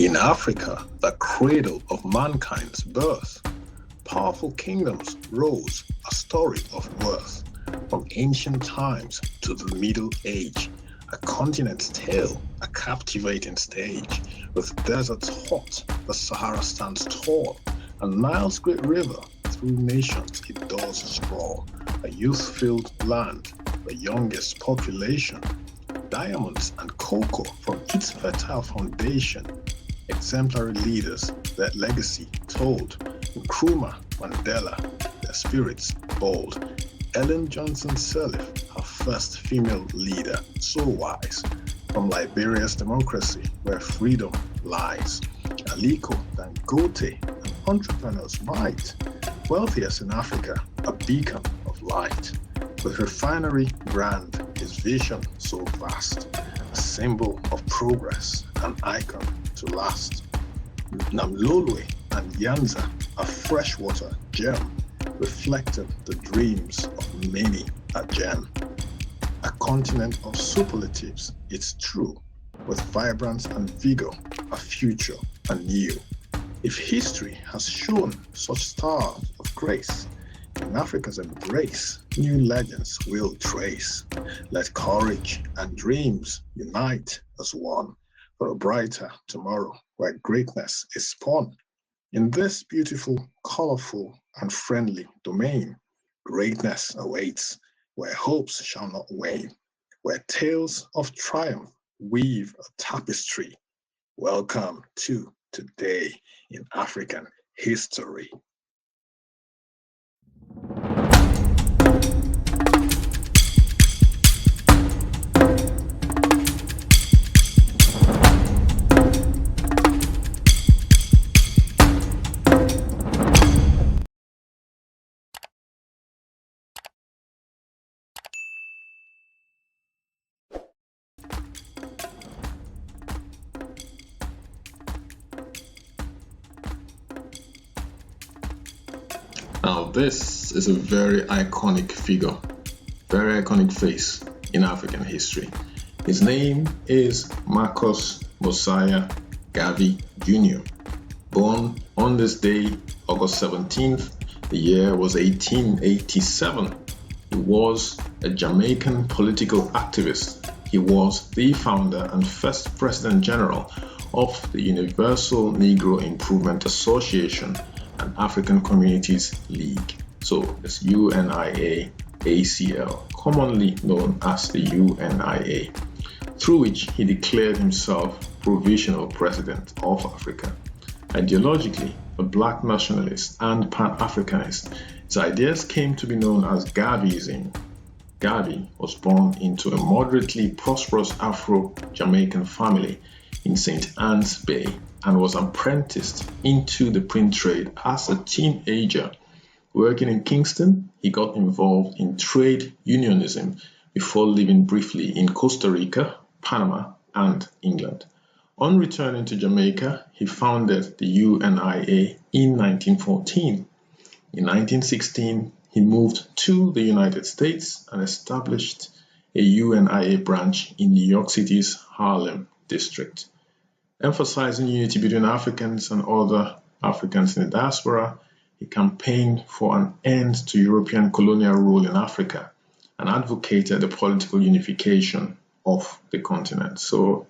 In Africa, the cradle of mankind's birth, powerful kingdoms rose, a story of worth. From ancient times to the Middle Age, a continent's tale, a captivating stage. With deserts hot, the Sahara stands tall, and Nile's great river through nations it does sprawl. A youth-filled land, the youngest population, diamonds and cocoa from its fertile foundation. Exemplary leaders, their legacy told. Nkrumah, Mandela, their spirits bold. Ellen Johnson Sirleaf, her first female leader, so wise. From Liberia's democracy, where freedom lies. Aliko Dangote, an entrepreneur's might. Wealthiest in Africa, a beacon of light. With refinery brand, his vision so vast. A symbol of progress, an icon to last. Namlolwe and Nyanza, a freshwater gem, reflected the dreams of many a gem. A continent of superlatives, it's true, with vibrance and vigor, a future anew. If history has shown such stars of grace, in Africa's embrace, new legends will trace. Let courage and dreams unite as one for a brighter tomorrow where greatness is spawned. In this beautiful, colorful, and friendly domain, greatness awaits where hopes shall not wane, where tales of triumph weave a tapestry. Welcome to Today in African History. Now, this is a very iconic figure, very iconic face in African history. His name is Marcus Mosiah Garvey Jr. Born on this day, August 17th, the year was 1887. He was a Jamaican political activist. He was the founder and first President General of the Universal Negro Improvement Association and African Communities League. So it's UNIA ACL, commonly known as the UNIA, through which he declared himself Provisional President of Africa. Ideologically, a black nationalist and Pan-Africanist, his ideas came to be known as Garveyism. Garvey was born into a moderately prosperous Afro-Jamaican family in St. Anne's Bay and was apprenticed into the print trade as a teenager. Working in Kingston, he got involved in trade unionism before living briefly in Costa Rica, Panama, and England. On returning to Jamaica, he founded the UNIA in 1914. In 1916, he moved to the United States and established a UNIA branch in New York City's Harlem district. Emphasizing unity between Africans and other Africans in the diaspora, he campaigned for an end to European colonial rule in Africa and advocated the political unification of the continent. So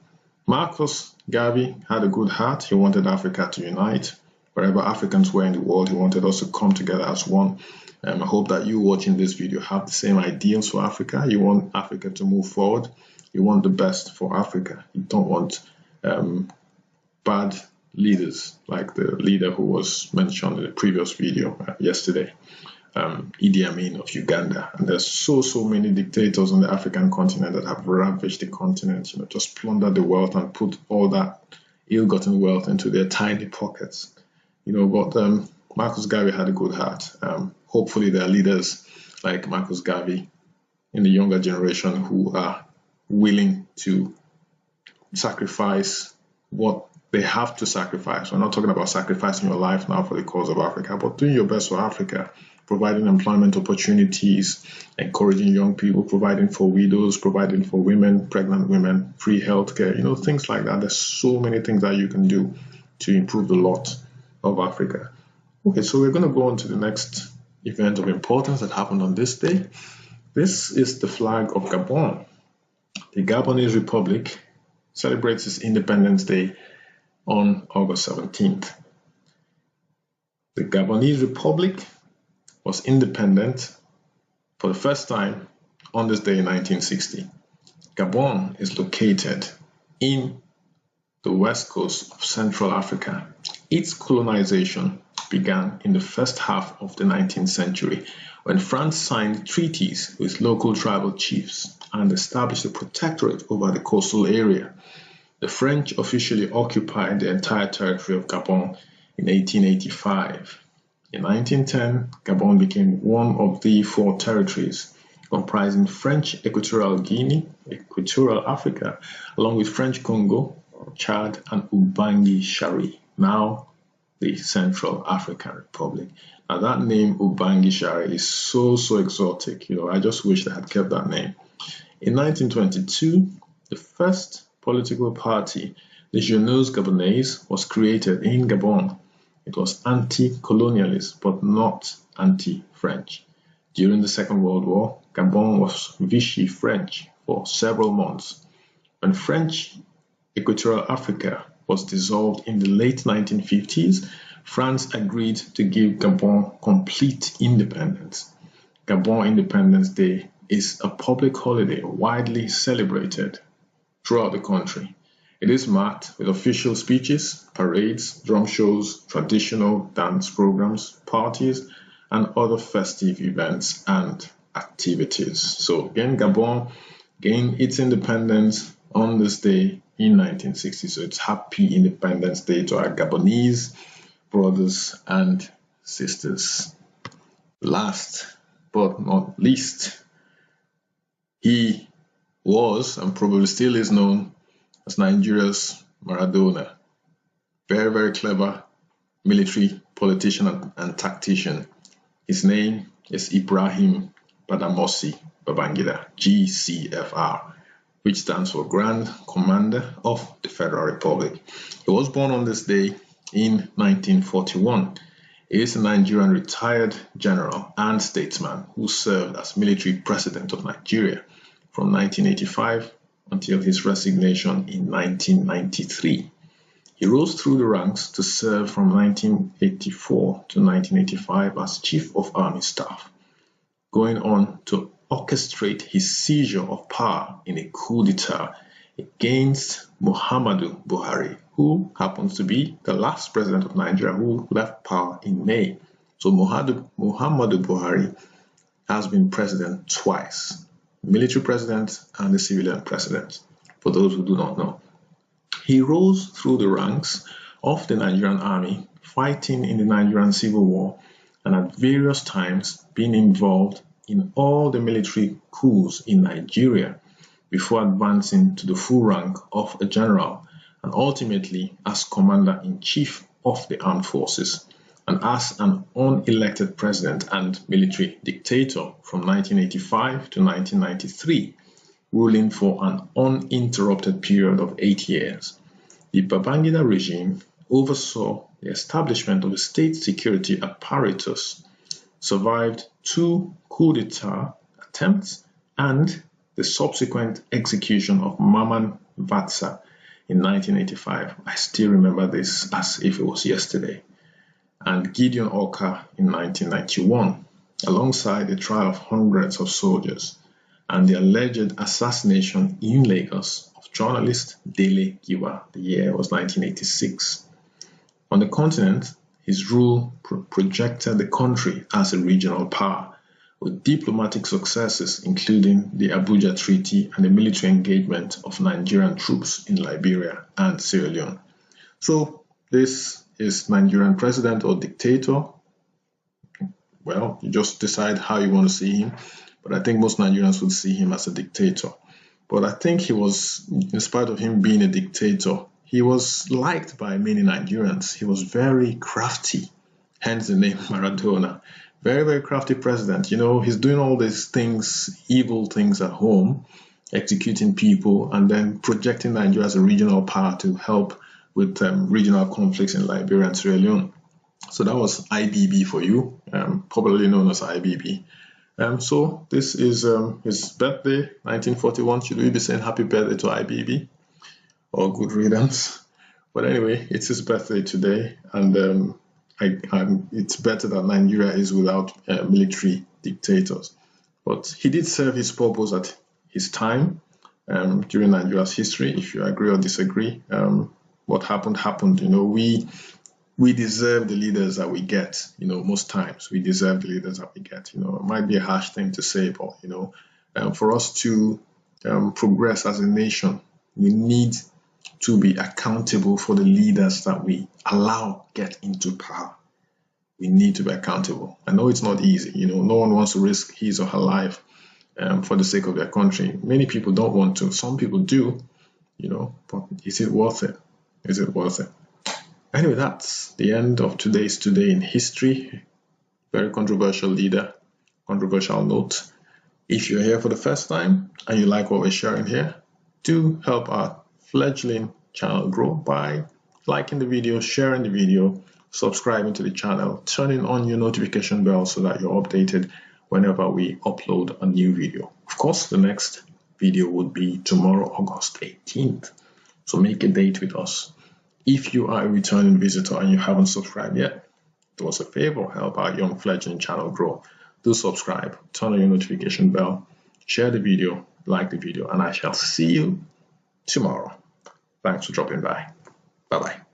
Marcus Garvey had a good heart. He wanted Africa to unite. Wherever Africans were in the world, he wanted us to come together as one. I hope that you watching this video have the same ideals for Africa. You want Africa to move forward. You want the best for Africa. You don't want bad leaders like the leader who was mentioned in the previous video yesterday, Idi Amin of Uganda. And there's so many dictators on the African continent that have ravaged the continent, just plundered the wealth and put all that ill-gotten wealth into their tiny pockets. But Marcus Garvey had a good heart. Hopefully there are leaders like Marcus Garvey in the younger generation who are willing to sacrifice what they have to sacrifice. We're not talking about sacrificing your life now for the cause of Africa, but doing your best for Africa, providing employment opportunities, encouraging young people, providing for widows, providing for women, pregnant women, free healthcare, things like that. There's so many things that you can do to improve the lot of Africa. Okay, so we're going to go on to the next event of importance that happened on this day. This is the flag of Gabon. The Gabonese Republic celebrates its Independence Day on August 17th. The Gabonese Republic was independent for the first time on this day in 1960. Gabon is located in the west coast of Central Africa. Its colonization began in the first half of the 19th century when France signed treaties with local tribal chiefs and established a protectorate over the coastal area. The French officially occupied the entire territory of Gabon in 1885. In 1910, Gabon became one of the 4 territories comprising French Equatorial Guinea, Equatorial Africa, along with French Congo, Chad, and Ubangi Shari, now the Central African Republic. Now that name Ubangi Shari is so exotic. I just wish they had kept that name. In 1922, the first political party, the Jeunesse Gabonaise, was created in Gabon. It was anti-colonialist but not anti-French. During the Second World War, Gabon was Vichy French for several months. When French Equatorial Africa was dissolved in the late 1950s, France agreed to give Gabon complete independence. Gabon Independence Day is a public holiday widely celebrated throughout the country. It is marked with official speeches, parades, drum shows, traditional dance programs, parties, and other festive events and activities. So again, Gabon gained its independence on this day in 1960. So it's Happy Independence Day to our Gabonese brothers and sisters. Last but not least, he was and probably still is known as Nigeria's Maradona. Very clever military politician and tactician. His name is Ibrahim Badamasi Babangida, GCFR, which stands for Grand Commander of the Federal Republic. He was born on this day in 1941. He is a Nigerian retired general and statesman who served as military president of Nigeria from 1985 until his resignation in 1993. He rose through the ranks to serve from 1984 to 1985 as Chief of Army Staff, going on to orchestrate his seizure of power in a coup d'etat against Muhammadu Buhari, who happens to be the last president of Nigeria who left power in May. So Muhammadu Buhari has been president twice, military president and the civilian president, for those who do not know. He rose through the ranks of the Nigerian army, fighting in the Nigerian Civil War, and at various times being involved in all the military coups in Nigeria before advancing to the full rank of a general and ultimately as Commander-in-Chief of the Armed Forces and as an unelected president and military dictator from 1985 to 1993, ruling for an uninterrupted period of 8 years. The Babangida regime oversaw the establishment of a state security apparatus, survived 2 coup d'etat attempts, and the subsequent execution of Maman Vatsa in 1985. I still remember this as if it was yesterday. And Gideon Orka in 1991, alongside the trial of hundreds of soldiers and the alleged assassination in Lagos of journalist Dele Giwa. The year was 1986. On the continent, his rule projected the country as a regional power, with diplomatic successes including the Abuja Treaty and the military engagement of Nigerian troops in Liberia and Sierra Leone. So this is Nigerian president or dictator. Well, you just decide how you want to see him, but I think most Nigerians would see him as a dictator. But I think he was, in spite of him being a dictator, he was liked by many Nigerians. He was very crafty, hence the name Maradona. Very, very crafty president. You know, he's doing all these things, evil things at home, executing people, and then projecting Nigeria as a regional power to help with regional conflicts in Liberia and Sierra Leone. So that was IBB for you, popularly known as IBB. So this is his birthday, 1941. Should we be saying happy birthday to IBB or good riddance? But anyway, it's his birthday today, and it's better that Nigeria is without military dictators. But he did serve his purpose at his time during Nigeria's history. If you agree or disagree, what happened. You know, we deserve the leaders that we get. You know, most times we deserve the leaders that we get. You know, it might be a harsh thing to say, but you know, for us to progress as a nation, we need to be accountable for the leaders that we allow get into power. We need to be accountable. I know it's not easy. You know, no one wants to risk his or her life for the sake of their country. Many people don't want to. Some people do. You know, but is it worth it? Is it worth it? Anyway, that's the end of today's Today in History. Very controversial leader, controversial note. If you're here for the first time and you like what we're sharing here, do help our fledgling channel grow by liking the video, sharing the video, subscribing to the channel, turning on your notification bell so that you're updated whenever we upload a new video. Of course, the next video would be tomorrow, August 18th. So make a date with us. If you are a returning visitor and you haven't subscribed yet, do us a favor, help our young fledgling channel grow. Do subscribe, turn on your notification bell, share the video, like the video, and I shall see you tomorrow. Thanks for dropping by. Bye-bye.